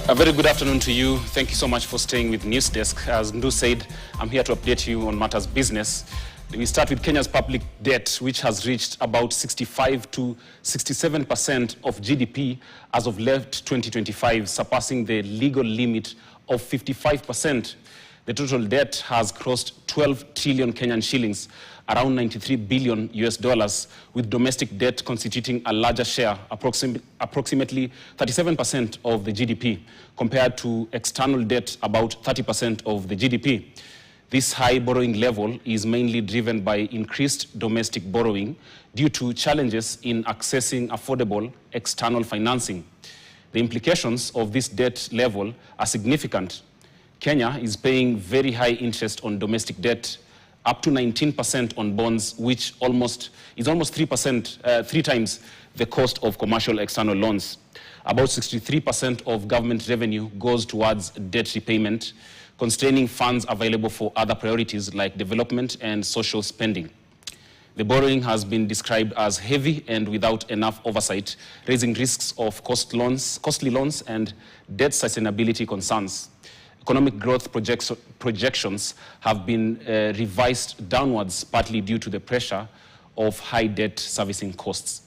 A very good afternoon to you. Thank you so much for staying with News Desk. As Ndu said, I'm here to update you on matters business. We start with Kenya's public debt, which has reached about 65 to 67% of GDP as of late 2025, surpassing the legal limit of 55%. The total debt has crossed 12 trillion Kenyan shillings, around 93 billion US dollars, with domestic debt constituting a larger share, approximately 37% of the GDP, compared to external debt about 30% of the GDP. This high borrowing level is mainly driven by increased domestic borrowing due to challenges in accessing affordable external financing. The implications of this debt level are significant. Kenya is paying very high interest on domestic debt, up to 19% on bonds, which is almost 3%, three times the cost of commercial external loans. About 63% of government revenue goes towards debt repayment, constraining funds available for other priorities like development and social spending. The borrowing has been described as heavy and without enough oversight, raising risks of costly loans and debt sustainability concerns. Economic growth projections have been revised downwards, partly due to the pressure of high debt servicing costs.